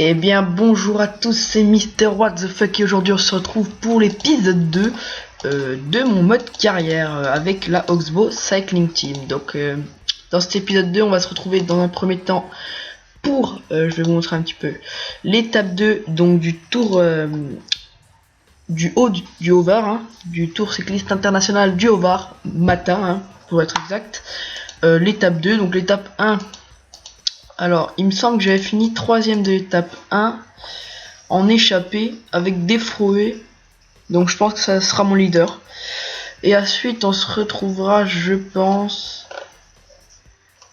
Eh bien bonjour à tous, c'est Mister What the fuck et aujourd'hui on se retrouve pour l'épisode 2 de mon mode carrière avec la Oxbow Cycling Team. Donc dans cet épisode 2 on va se retrouver dans un premier temps pour, je vais vous montrer un petit peu, l'étape 2 donc du tour du Haut-Var, hein, du tour cycliste international du Haut-Var, matin hein, pour être exact. L'étape 2, donc l'étape 1. Alors, il me semble que j'avais fini 3ème de l'étape 1 en échappée avec Defroé. Donc je pense que ça sera mon leader. Et ensuite, on se retrouvera, je pense,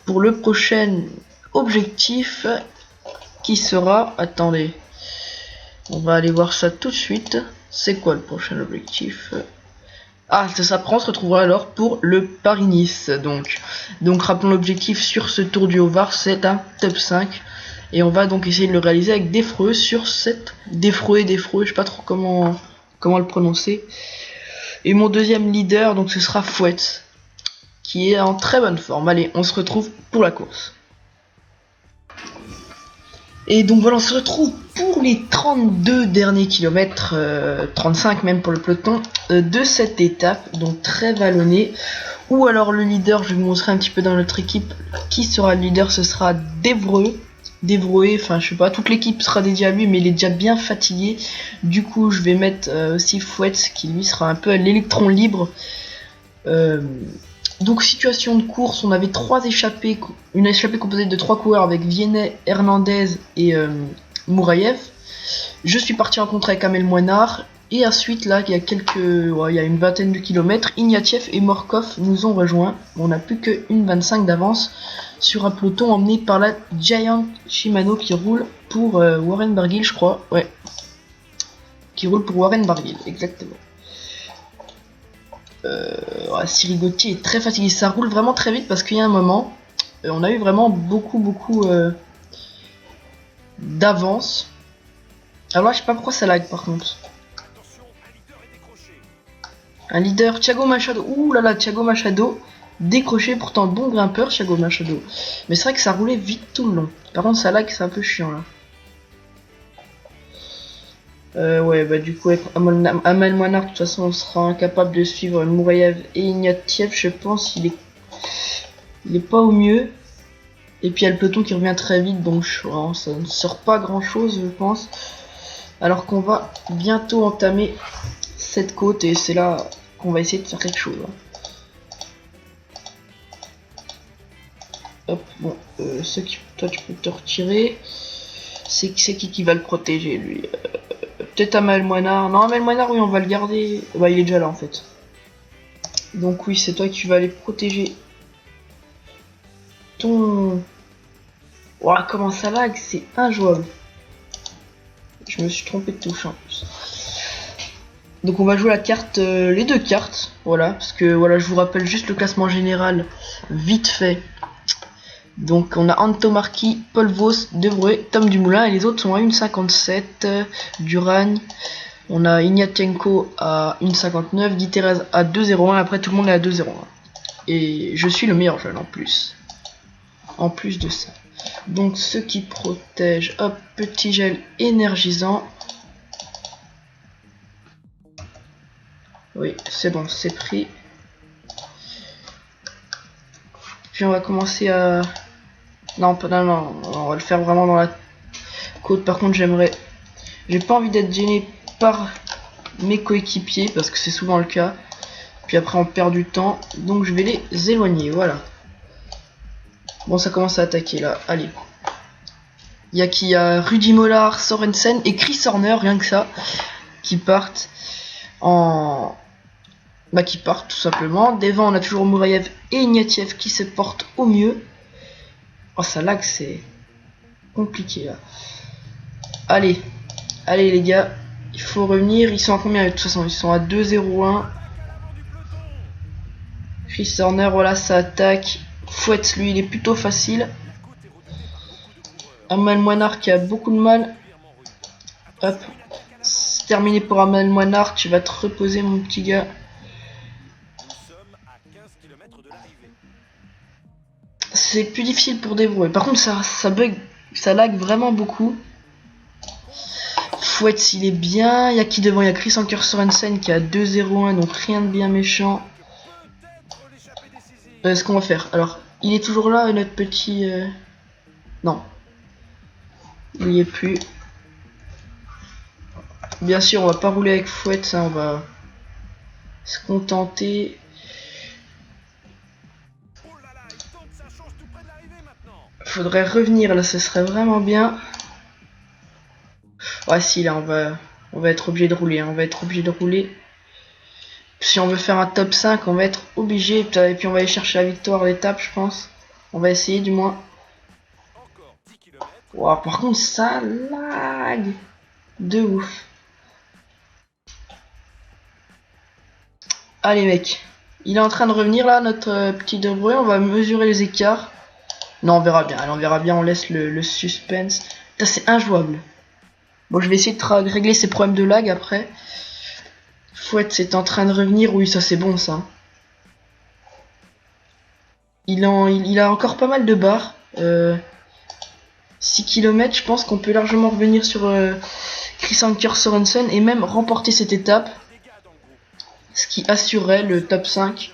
pour le prochain objectif qui sera... Attendez. On va aller voir ça tout de suite. C'est quoi le prochain objectif? Ah, ça prend, on se retrouvera alors pour le Paris-Nice. Donc rappelons l'objectif sur ce tour du Haut-Var, c'est un top 5. Et on va donc essayer de le réaliser avec Defroé sur cette... Defroé, je sais pas trop comment le prononcer. Et mon deuxième leader, donc ce sera Fouette, qui est en très bonne forme. Allez, on se retrouve pour la course. Et donc voilà, on se retrouve pour les 32 derniers kilomètres, 35 même pour le peloton, de cette étape, donc très vallonnée. Ou alors le leader, je vais vous montrer un petit peu dans notre équipe qui sera le leader, ce sera Devroé, enfin je sais pas, toute l'équipe sera dédiée à lui, mais il est déjà bien fatigué. Du coup je vais mettre aussi Fouette, qui lui sera un peu à l'électron libre. Donc situation de course, on avait une échappée composée de 3 coureurs avec Viennet, Hernandez et Mouraïev. Je suis parti en contre avec Amel Moinard. Et ensuite là, il y a une vingtaine de kilomètres, Ignatieff et Morkov nous ont rejoints. On n'a plus que 1,25 d'avance sur un peloton emmené par la Giant Shimano qui roule pour Warren Barguil, je crois. Ouais. Qui roule pour Warren Barguil, exactement. Sirigotti est très fatigué, ça roule vraiment très vite parce qu'il y a un moment, on a eu vraiment beaucoup d'avance. Alors là, je sais pas pourquoi ça lag par contre. Un leader, Thiago Machado. Ouh là là, Thiago Machado décroché, pourtant bon grimpeur Thiago Machado. Mais c'est vrai que ça roulait vite tout le long. Par contre ça lag, c'est un peu chiant là. Ouais, bah du coup avec Amel Moinard, de toute façon on sera incapable de suivre Mouraïev et Ignatieff, je pense. Il est pas au mieux. Et puis il y a le peloton qui revient très vite, donc ça ne sort pas grand chose je pense. Alors qu'on va bientôt entamer cette côte et c'est là qu'on va essayer de faire quelque chose. Hop, bon, toi tu peux te retirer. C'est qui va le protéger lui? Peut-être Amel Moinard. Non, Amel Moinard, oui, on va le garder. Bah, il est déjà là en fait. Donc, oui, c'est toi qui vas aller protéger ton. Ouah, comment ça lag? C'est injouable. Je me suis trompé de touche en plus. Donc, on va jouer la carte, les deux cartes. Voilà, parce que voilà, je vous rappelle juste le classement général vite fait. Donc, on a Anto Marquis, Paul Vos, Devroé, Tom Dumoulin et les autres sont à 1,57. Duragne. On a Ignatienko à 1,59, Guy Thérèse à 2,01, après tout le monde est à 2,01. Et je suis le meilleur jeune en plus. En plus de ça. Donc ceux qui protègent, hop, petit gel énergisant. Oui, c'est bon, c'est pris. Puis on va commencer à... Non, on va le faire vraiment dans la côte. Par contre, j'ai pas envie d'être gêné par mes coéquipiers parce que c'est souvent le cas. Puis après on perd du temps, donc je vais les éloigner. Voilà. Bon, ça commence à attaquer là. Allez. Il y a qui? A Rudy Mollard, Sorensen et Chris Horner, rien que ça, qui partent en... Bah qui partent tout simplement. Devant on a toujours Mouraïev et Ignatieff qui se portent au mieux. Oh ça lag, c'est compliqué là. Allez les gars, il faut revenir. Ils sont à combien de toute façon? Ils sont à 2,01. Chris Horner, voilà, ça attaque. Fouette, lui, il est plutôt facile. Amel Moinard qui a beaucoup de mal. Hop, c'est terminé pour Amel Moinard. Tu vas te reposer, mon petit gars. C'est plus difficile pour Devroé. Par contre, ça bug, ça lag vraiment beaucoup. Fouette, il est bien. Il y a qui devant? Il y a Chris Anker Sorensen qui a 2-0-1, donc rien de bien méchant. Ce qu'on va faire. Alors, il est toujours là, notre petit... Non. Il n'y est plus. Bien sûr, on va pas rouler avec Fouette, ça, on va se contenter. Faudrait revenir, là, ce serait vraiment bien. Ouais, si, là, on va être obligé de rouler, hein, on va être obligé de rouler. Si on veut faire un top 5, on va être obligé. Et puis on va aller chercher la victoire d'étape, je pense. On va essayer du moins. Wow, par contre, ça lag de ouf. Allez, mec. Il est en train de revenir là, notre petit De Bruyne. On va mesurer les écarts. Non, on verra bien. Allez, on verra bien. On laisse le suspense. Putain, c'est injouable. Bon, je vais essayer de régler ces problèmes de lag après. Fouette, c'est en train de revenir. Oui, ça c'est bon, ça. Il a encore pas mal de barres. 6 km, je pense qu'on peut largement revenir sur Chris Anker Sorensen et même remporter cette étape. Ce qui assurerait le top 5,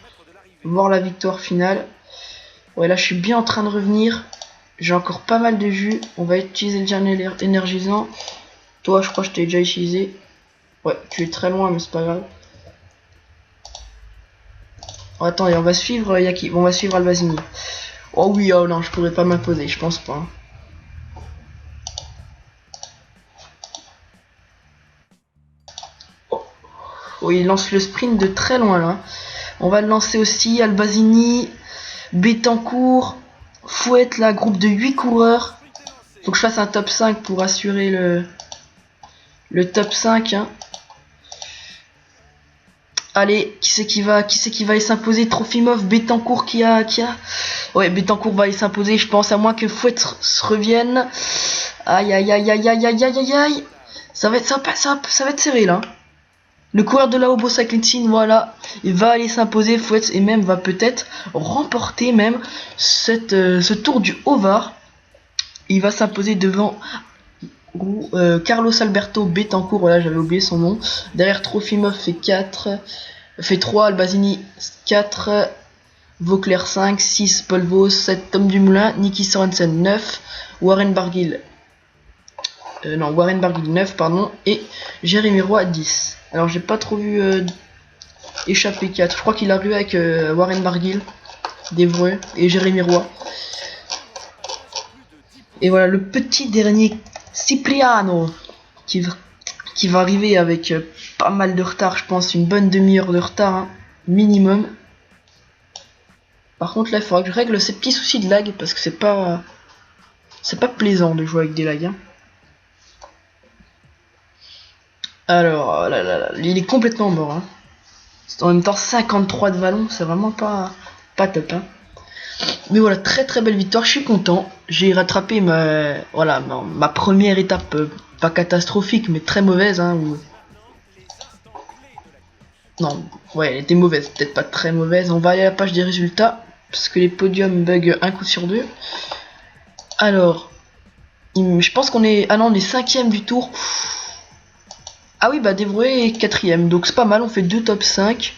voire la victoire finale. Ouais, là je suis bien en train de revenir. J'ai encore pas mal de jus. On va utiliser le gel énergisant. Toi, je crois que je t'ai déjà utilisé. Ouais, tu es très loin, mais c'est pas grave. Oh, attends, et on va suivre Yaki. Bon, on va suivre Albazini. Oh oui, oh non, je pourrais pas m'imposer, je pense pas. Oh, il lance le sprint de très loin là. On va le lancer aussi. Albazini, Betancourt, Fouette, là, groupe de 8 coureurs. Faut que je fasse un top 5 pour assurer le top 5. Hein. Allez, qui c'est qui va s'imposer? Trofimov, Betancourt qui a. Ouais, Betancourt va y s'imposer, je pense, à moins que Fouette se revienne. Aïe aïe aïe aïe aïe aïe aïe aïe. Ça va être serré là. Le coureur de la Hobo Cycling Team, voilà, il va aller s'imposer, Fouette, et même va peut-être remporter même ce tour du Haut-Var. Il va s'imposer devant Carlos Alberto Betancourt, voilà, j'avais oublié son nom. Derrière Trofimov fait 3, Albazini 4, Vauclair 5, 6, Paul Vos, 7, Tom Dumoulin, Niki Sorensen 9, Warren Barguil 9, pardon, et Jérémy Roy 10. Alors j'ai pas trop vu échapper 4. Je crois qu'il a rué avec Warren Barguil, Devreux et Jérémy Roy. Et voilà le petit dernier Cipriano qui va arriver avec pas mal de retard, je pense une bonne demi-heure de retard hein, minimum. Par contre là il faudra que je règle ces petits soucis de lag parce que c'est pas plaisant de jouer avec des lags. Hein. Alors, là, il est complètement mort. Hein. En même temps, 53 de vallon, c'est vraiment pas top. Hein. Mais voilà, très très belle victoire, je suis content. J'ai rattrapé ma première étape, pas catastrophique, mais très mauvaise. Hein, Non, ouais, elle était mauvaise, peut-être pas très mauvaise. On va aller à la page des résultats, parce que les podiums bug un coup sur deux. Alors, je pense qu'on est... Ah non, on est 5ème du tour. Ah oui, bah Devreux est 4ème, donc c'est pas mal, on fait 2 top 5.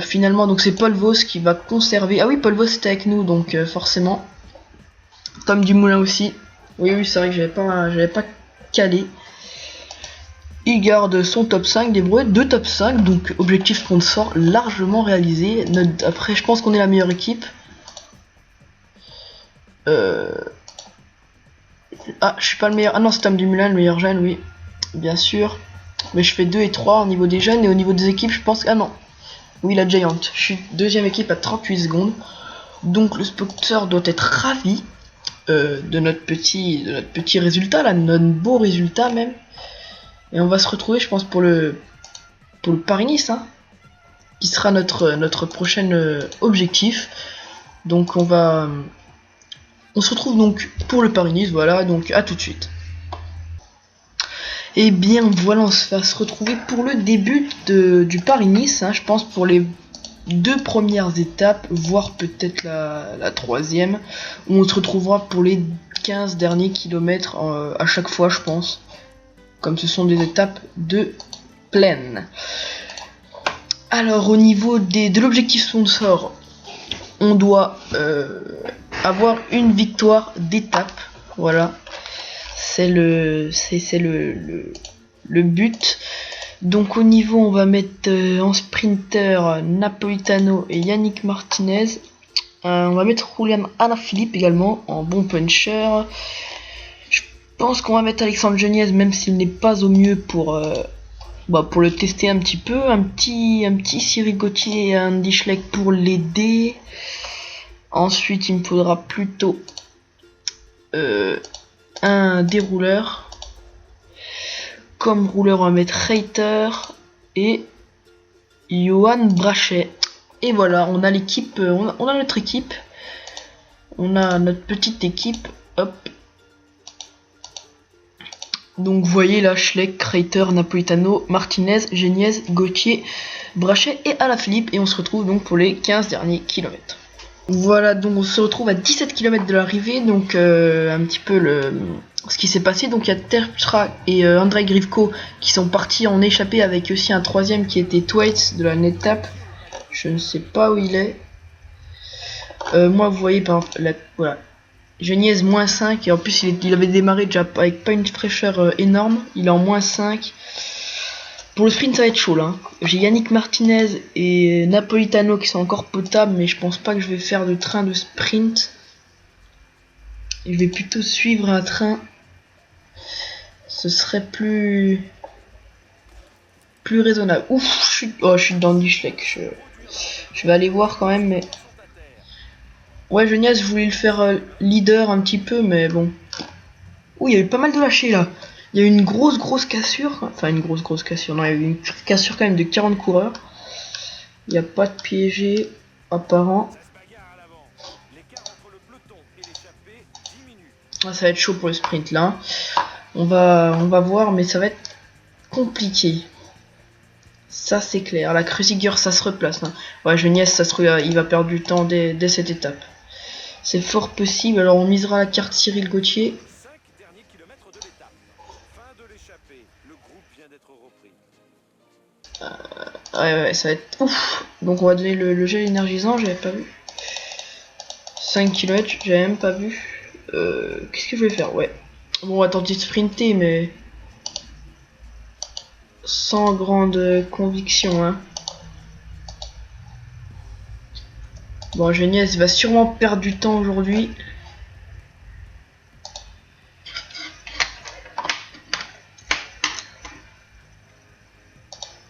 Finalement, donc c'est Paul Vos qui va conserver. Ah oui, Paul Vos était avec nous, donc forcément. Tom Dumoulin aussi. Oui, c'est vrai que j'avais pas calé. Il garde son top 5, Devreux, 2 top 5, donc objectif sponsor largement réalisé. Après, je pense qu'on est la meilleure équipe. Ah, je suis pas le meilleur. Ah non, c'est Tom Dumoulin, le meilleur jeune, oui. Bien sûr. Mais je fais 2 et 3 au niveau des jeunes et au niveau des équipes, je pense... Ah non. Oui, la Giant. Je suis deuxième équipe à 38 secondes. Donc le sponsor doit être ravi de notre petit résultat, là, de notre beau résultat même. Et on va se retrouver, je pense, pour le Paris-Nice, hein, qui sera notre prochain objectif. Donc on se retrouve donc pour le Paris-Nice, voilà, donc à tout de suite. Et bien voilà, on va se retrouver pour le début du Paris-Nice, hein, je pense pour les 2 premières étapes, voire peut-être la 3e, où on se retrouvera pour les 15 derniers kilomètres à chaque fois, je pense. Comme ce sont des étapes de plaine. Alors au niveau de l'objectif sponsor, on doit avoir une victoire d'étape. Voilà. C'est le but. Donc au niveau, on va mettre en sprinter Napolitano et Yannick Martinez. On va mettre Julian Alaphilippe également en bon puncher. Je pense qu'on va mettre Alexandre Geniez, même s'il n'est pas au mieux pour le tester un petit peu. Un petit Cyril Gauthier et Andy Schleck pour l'aider. Ensuite, il me faudra plutôt un dérouleur. Comme rouleur, on va mettre Reiter et Johan Brachet. Et voilà, on a l'équipe, on a notre équipe. On a notre petite équipe. Hop. Donc vous voyez là, Schleck, Reiter, Napolitano, Martinez, Geniez, Gauthier, Brachet et Alaphilippe. Et on se retrouve donc pour les 15 derniers kilomètres. Voilà, donc on se retrouve à 17 km de l'arrivée. Donc un petit peu ce qui s'est passé. Donc il y a Terpstra et Andrei Grivko qui sont partis en échappée, avec aussi un troisième qui était Thwaites de la étape. Je ne sais pas où il est. Moi vous voyez par exemple, voilà. Geniez moins 5, et en plus il avait démarré déjà avec pas une fraîcheur énorme. Il est en moins 5. Pour le sprint ça va être chaud là. J'ai Yannick Martinez et Napolitano qui sont encore potables, mais je pense pas que je vais faire de train de sprint. Et je vais plutôt suivre un train. Ce serait plus raisonnable. Ouf, je suis dans du Schleck. Je vais aller voir quand même, mais ouais, Geniez, je voulais le faire leader un petit peu, mais bon. Ouh, il y a eu pas mal de lâchés là. Il y a eu une grosse cassure. Enfin, une grosse cassure. Non, il y a eu une cassure quand même de 40 coureurs. Il n'y a pas de piégé apparent. Ah, ça va être chaud pour le sprint là. On va voir, mais ça va être compliqué. Ça c'est clair. La Cruziger, ça se replace. Hein. Ouais, Geniez, il va perdre du temps dès cette étape. C'est fort possible. Alors on misera la carte Cyril Gauthier. Ouais, ça va être ouf. Donc on va donner le gel énergisant, j'avais pas vu. 5 km, j'avais même pas vu. Qu'est-ce que je vais faire? Ouais. Bon, on va tenter de sprinter, mais sans grande conviction, hein. Bon, Geniez va sûrement perdre du temps aujourd'hui.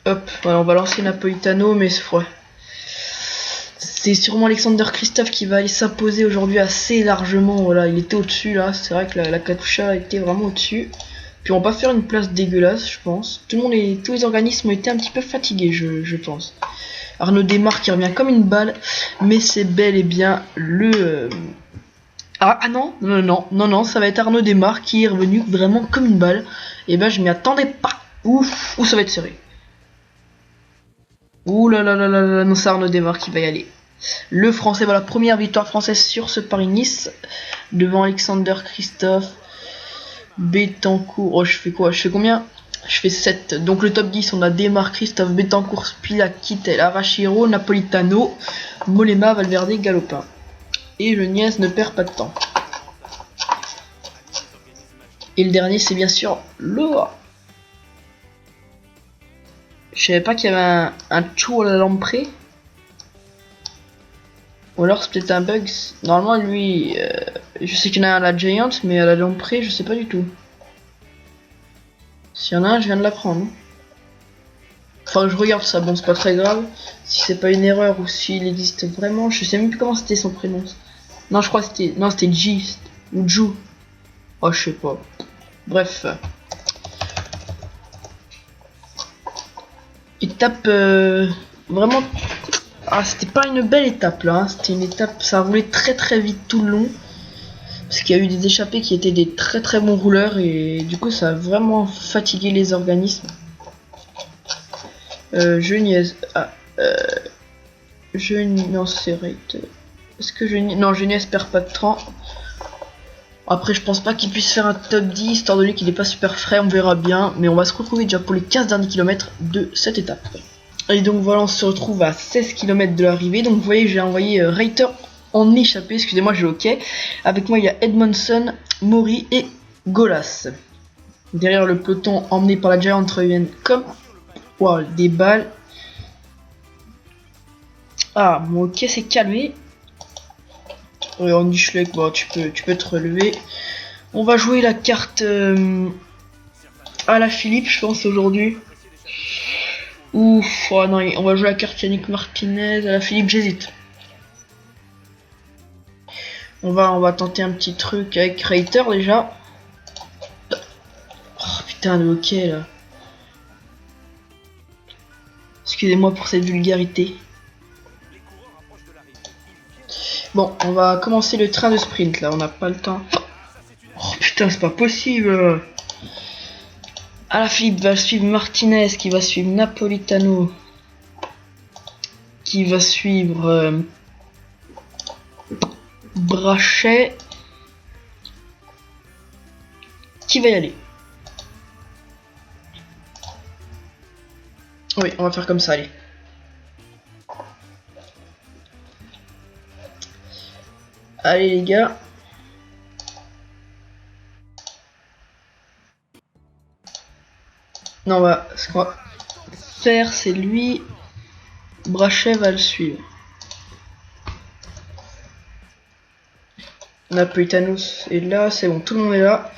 Hop, voilà, on va lancer Napolitano, mais c'est sûrement Alexander Christophe qui va aller s'imposer aujourd'hui assez largement. Voilà, il était au-dessus là, c'est vrai que la Katusha était vraiment au-dessus. Puis on va pas faire une place dégueulasse, je pense. Tous les organismes ont été un petit peu fatigués, je pense. Arnaud Desmar qui revient comme une balle, mais c'est bel et bien le... Ah non, ça va être Arnaud Desmar qui est revenu vraiment comme une balle. Et ben je m'y attendais pas. Ouf, ça va être serré. Ouh là, non, c'est Arnaud Desmar qui va y aller. Le français, voilà, première victoire française sur ce Paris-Nice. Devant Alexander Christophe, Betancourt. Oh, je fais quoi? Je fais combien? Je fais 7. Donc le top 10, on a Desmar, Christophe, Betancourt, Spilak, Kittel, Arashiro, Napolitano, Mollema, Valverde, Galopin. Et Geniez ne perd pas de temps. Et le dernier, c'est bien sûr Loa. Je savais pas qu'il y avait un Chou à la lampe près. Ou alors c'est peut-être un bug. Normalement lui, je sais qu'il y en a un à la Giant, mais à la lampe près, je sais pas du tout. S'il y en a un, je viens de l'apprendre. Enfin, je regarde ça, bon c'est pas très grave. Si c'est pas une erreur ou s'il existe vraiment, je sais même plus comment c'était son prénom. Non, je crois que c'était... Non, c'était G ou Ju. Oh, je sais pas. Bref. Étape vraiment... Ah, c'était pas une belle étape là, hein. C'était une étape, ça a roulé très vite tout le long. Parce qu'il y a eu des échappés qui étaient des très bons rouleurs et du coup ça a vraiment fatigué les organismes. Geniez... Ah, non, c'est right. Est-ce que Geniez... Non, Geniez perd pas de temps. Après, je pense pas qu'il puisse faire un top 10, étant donné qu'il est pas super frais, on verra bien. Mais on va se retrouver déjà pour les 15 derniers kilomètres de cette étape. Et donc voilà, on se retrouve à 16 km de l'arrivée. Donc vous voyez, j'ai envoyé Reiter en échappée, excusez-moi, j'ai OK. Avec moi, il y a Edmondson, Mori et Golas. Derrière le peloton emmené par la Giant Raven comme... Wow, des balles. Ah, mon OK s'est calmé. Ouais, Andy Schleck, bon, tu peux te relever. On va jouer la carte à la Philippe, je pense, aujourd'hui. Ouf, oh non, on va jouer la carte Yannick Martinez à la Philippe, j'hésite. On va tenter un petit truc avec Reiter déjà. Oh putain, le hockey là. Excusez-moi pour cette vulgarité. Bon, on va commencer le train de sprint là, on n'a pas le temps. Oh putain, c'est pas possible. Alaphilippe va suivre Martinez, qui va suivre Napolitano, qui va suivre Brachet, qui va y aller. Oui, on va faire comme ça, allez. Allez les gars. Non, ce qu'on va faire, c'est lui. Brachet va le suivre. Napolitano est là, c'est bon, tout le monde est là.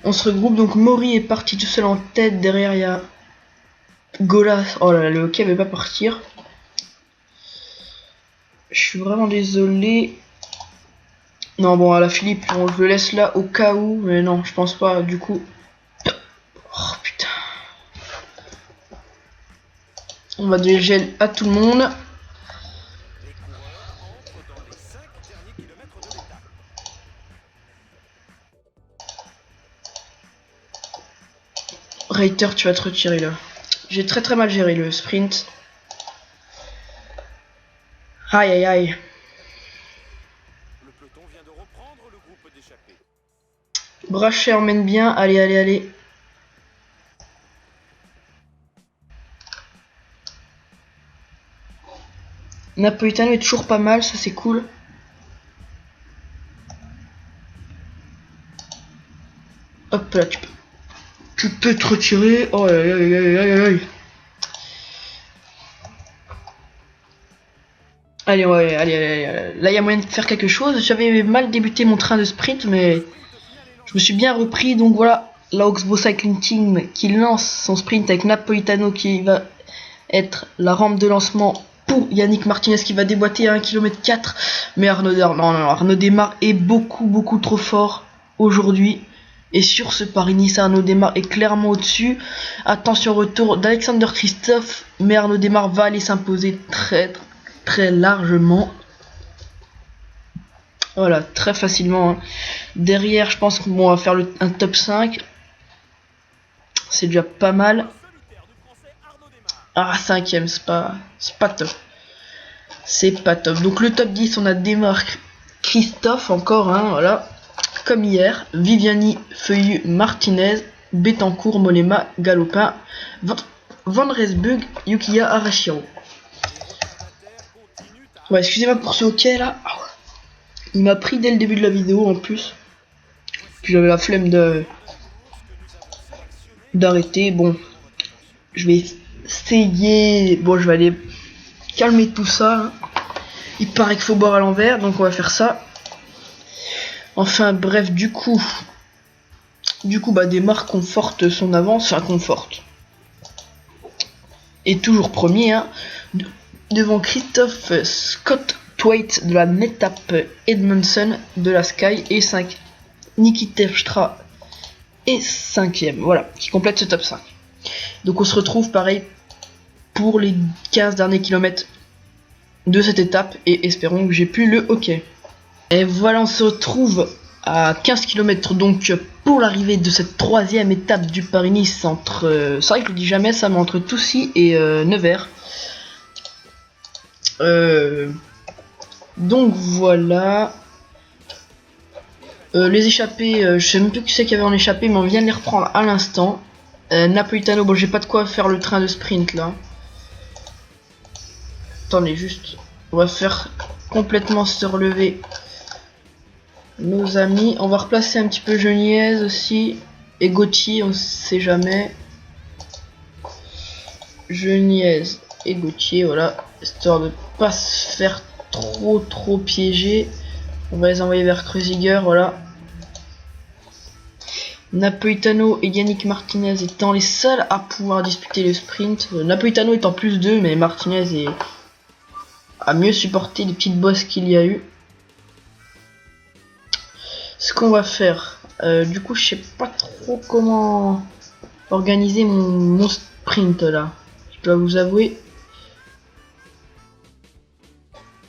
On se regroupe, donc Mori est parti tout seul en tête. Derrière, il y a Golas. Oh là là, le hockey veut pas partir. Je suis vraiment désolé. Non, bon, à la Philippe, je le laisse là au cas où. Mais non, je pense pas, du coup. Oh putain. On va donner le gel à tout le monde. Reiter, tu vas te retirer là. J'ai très mal géré le sprint. Aïe aïe aïe. Le peloton vient de reprendre le groupe d'échappés. Brachet emmène bien. Allez, allez, allez. Napolitano est toujours pas mal, ça c'est cool. Hop là, tu peux te retirer. Oh aïe aïe aïe aïe aïe. Allez, ouais, allez. Là, il y a moyen de faire quelque chose. J'avais mal débuté mon train de sprint, mais je me suis bien repris. Donc voilà, la Oxbow Cycling Team qui lance son sprint avec Napolitano qui va être la rampe de lancement pour Yannick Martinez qui va déboîter à 1,4 km. Mais Arnaud Démare est beaucoup trop fort aujourd'hui. Et sur ce Paris-Nice, Arnaud Démare est clairement au-dessus. Attention, retour d'Alexander Christophe. Mais Arnaud Démare va aller s'imposer très largement. Voilà, très facilement. Hein. Derrière, je pense qu'on va faire un top 5. C'est déjà pas mal. Ah, 5ème, c'est pas top. C'est pas top. Donc le top 10, on a Démare, Christophe encore, hein, voilà. Comme hier, Viviani, Feuillu, Martinez, Betancourt, Molema, Galopin, Van Resbug, Yukiya, Arashiro. Ouais, excusez-moi pour ce hockey là. Il m'a pris dès le début de la vidéo en plus. Puis j'avais la flemme d'arrêter. Bon, je vais essayer. Bon, je vais aller calmer tout ça. Hein. Il paraît qu'il faut boire à l'envers, donc on va faire ça. Enfin bref, du coup bah Démare conforte son avance, enfin conforte. Et toujours premier, hein, devant Christophe Scott Thwaite de la NetApp, Edmondson de la Sky et 5. Niki Terpstra est 5ème, voilà, qui complète ce top 5. Donc on se retrouve pareil pour les 15 derniers kilomètres de cette étape et espérons que j'ai pu le hockey. Et voilà, on se retrouve à 15 km donc pour l'arrivée de cette 3ème étape du Paris-Nice entre, c'est vrai que je le dis jamais ça, mais entre Toussy et Nevers. Donc voilà. Les échappés, je sais même plus qui c'est qu'il y avait en échappé, mais on vient de les reprendre à l'instant. Napolitano, bon j'ai pas de quoi faire le train de sprint là. Attendez juste, on va faire complètement se relever nos amis. On va replacer un petit peu Geniez aussi. Et Gauthier, on sait jamais. Geniez et Gauthier, voilà. Histoire de pas se faire trop piéger. On va les envoyer vers Kreuziger, voilà. Napolitano et Yannick Martinez étant les seuls à pouvoir disputer le sprint. Napolitano est en plus 2, mais Martinez a mieux supporté les petites bosses qu'il y a eu. Ce qu'on va faire, du coup je sais pas trop comment organiser mon sprint là. Je dois vous avouer.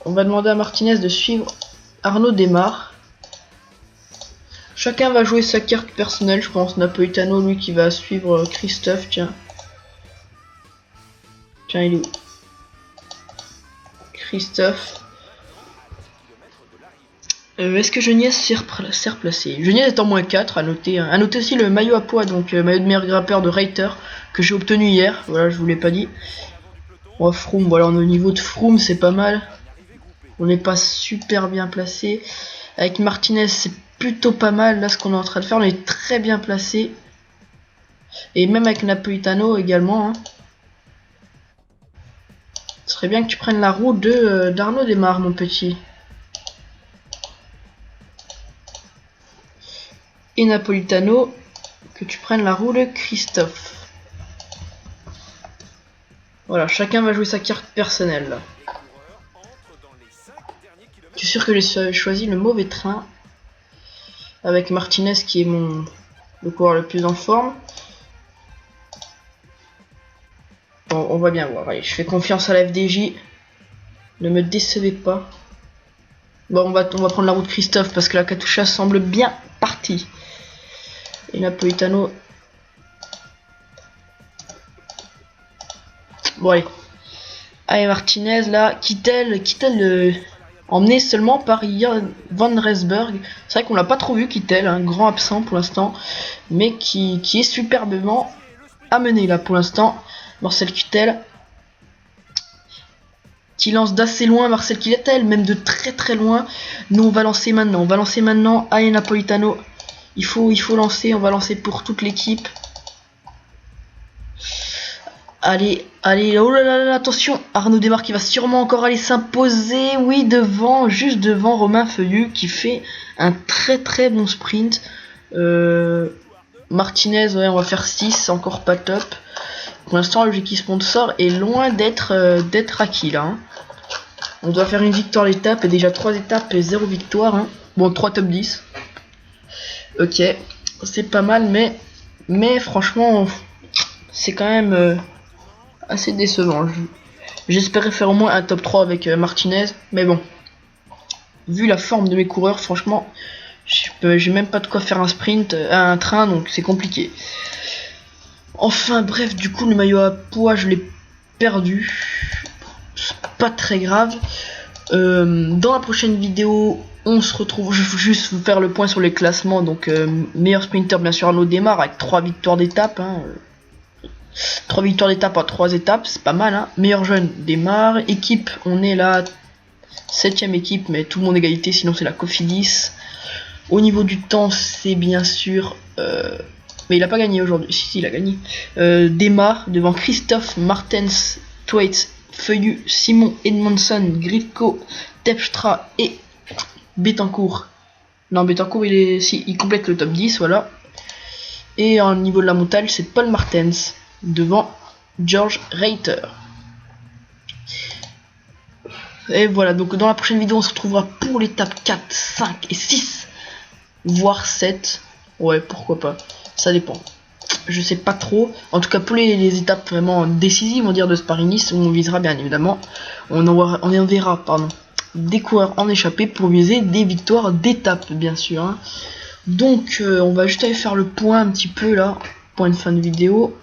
On va demander à Martinez de suivre Arnaud Desmar. Chacun va jouer sa carte personnelle, je pense. Napolitano, lui, qui va suivre Christophe, tiens. Tiens, il est où? Christophe. Est-ce que Geniez s'est replacé? Geniez est en -4, à noter. À noter aussi le maillot à poids, donc maillot de meilleur grimpeur de Reiter, que j'ai obtenu hier. Voilà, je vous l'ai pas dit. Bon, Froome, voilà, on est au niveau de Froome, c'est pas mal. On n'est pas super bien placé. Avec Martinez, c'est plutôt pas mal là ce qu'on est en train de faire. On est très bien placé. Et même avec Napolitano également. Hein. Ce serait bien que tu prennes la roue d'Arnaud Desmar, mon petit. Et Napolitano, que tu prennes la roue de Christophe. Voilà, chacun va jouer sa carte personnelle là. Je suis sûr que j'ai choisi le mauvais train. Avec Martinez qui est le coureur le plus en forme. Bon, on va bien voir. Allez, je fais confiance à la FDJ. Ne me décevez pas. Bon, on va prendre la route Christophe parce que la Katusha semble bien partie. Et Napolitano. Bon, allez. Allez, Martinez là. Kittel emmené seulement par Jan van Rensburg. C'est vrai qu'on l'a pas trop vu, Kittel, un grand absent pour l'instant, mais qui est superbement amené là pour l'instant. Marcel Kittel qui lance d'assez loin, Marcel Kittel même de très loin. Nous on va lancer maintenant, Allez Napolitano, il faut lancer, on va lancer pour toute l'équipe. Allez, oh là, attention, Arnaud Desmar qui va sûrement encore aller s'imposer, oui, juste devant Romain Feuillu qui fait un très bon sprint. Martinez, ouais, on va faire 6, encore pas top. Pour l'instant, l'objectif sponsor est loin d'être acquis là. Hein. On doit faire une victoire d'étape, et déjà 3 étapes et 0 victoire. Hein. Bon, 3 top 10. Ok, c'est pas mal, mais franchement, c'est quand même... assez décevant. J'espérais faire au moins un top 3 avec Martinez, mais bon, vu la forme de mes coureurs, franchement, j'ai même pas de quoi faire un sprint, un train, donc c'est compliqué. Enfin bref, du coup le maillot à poids je l'ai perdu, c'est pas très grave. Dans la prochaine vidéo on se retrouve, je vais juste vous faire le point sur les classements. Donc meilleur sprinter bien sûr Arnaud Desmar avec 3 victoires d'étape, hein. 3 victoires d'étape à 3 étapes, c'est pas mal, hein. Meilleur jeune Desmar. Équipe, on est la 7ème équipe, mais tout le monde égalité, sinon c'est la Cofidis. Au niveau du temps, c'est bien sûr... mais il a pas gagné aujourd'hui, si il a gagné. Desmar, devant Christophe, Martens, Thwaites, Feuillu, Simon, Edmondson, Grifko, Tepstra et Betancourt. Non, Betancourt, il complète le top 10, voilà. Et au niveau de la montagne, c'est Paul Martens devant George Reiter. Et voilà, donc dans la prochaine vidéo on se retrouvera pour l'étape 4, 5 et 6, voire 7. Ouais, pourquoi pas, ça dépend, je sais pas trop. En tout cas pour les étapes vraiment décisives, on va dire, de Paris-Nice, on visera bien évidemment, on enverra des coureurs en échappée pour viser des victoires d'étape bien sûr, hein. Donc on va juste aller faire le point un petit peu là, point de fin de vidéo,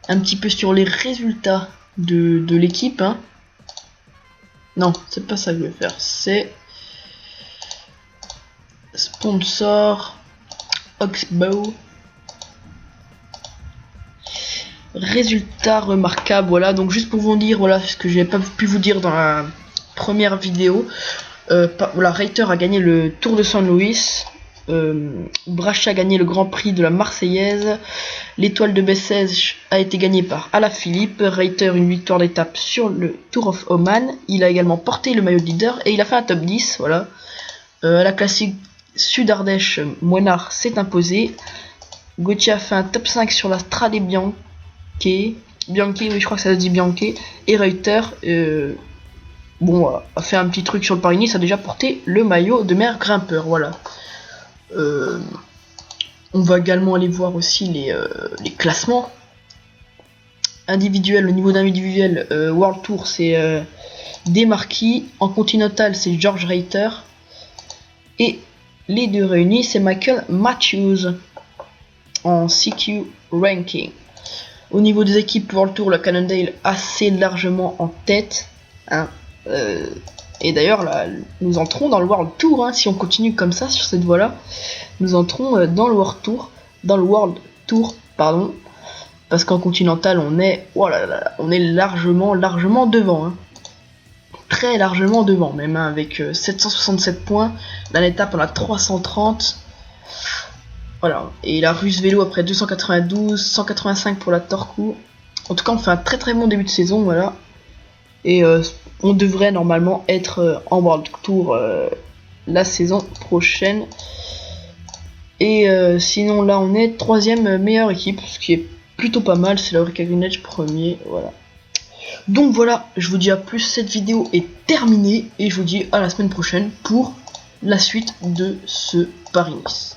un petit peu sur les résultats de l'équipe, hein. Non, c'est pas ça que je vais faire, sponsor, Oxbow. Résultat remarquable, voilà, donc juste pour vous dire, voilà, ce que j'ai pas pu vous dire dans la première vidéo. Voilà, Reiter a gagné le Tour de San Luis, Brachet a gagné le Grand Prix de la Marseillaise, l'étoile de Bessèges a été gagnée par Alaphilippe, Reiter une victoire d'étape sur le Tour of Oman, il a également porté le maillot de leader et il a fait un top 10, voilà. À la classique Sud-Ardèche, Moinard s'est imposé, Gauthier a fait un top 5 sur la Strade Bianchi, oui je crois que ça se dit Bianchi, et Reiter bon, a fait un petit truc sur le Paris-Nice, a déjà porté le maillot de meilleur grimpeur, voilà. On va également aller voir aussi les classements individuels. Au niveau d'individuel, World Tour c'est Desmarquis, en Continental c'est George Reiter, et les deux réunis c'est Michael Matthews en CQ Ranking. Au niveau des équipes World Tour, la Cannondale assez largement en tête, hein. Et d'ailleurs là, nous entrons dans le World Tour, hein, si on continue comme ça sur cette voie là, nous entrons dans le World Tour, pardon, parce qu'en Continental on est, oh là là, on est largement devant, hein. Très largement devant même, hein, avec 767 points, dans l'étape on a 330, voilà, et la Russe Vélo après 292, 185 pour la Torcu. En tout cas on fait un très bon début de saison, voilà, et on devrait normalement être en World Tour la saison prochaine. Et sinon là on est 3ème meilleure équipe, ce qui est plutôt pas mal, c'est la Orica Greenedge premier, voilà. Donc voilà, je vous dis à plus, cette vidéo est terminée et je vous dis à la semaine prochaine pour la suite de ce Paris-Nice.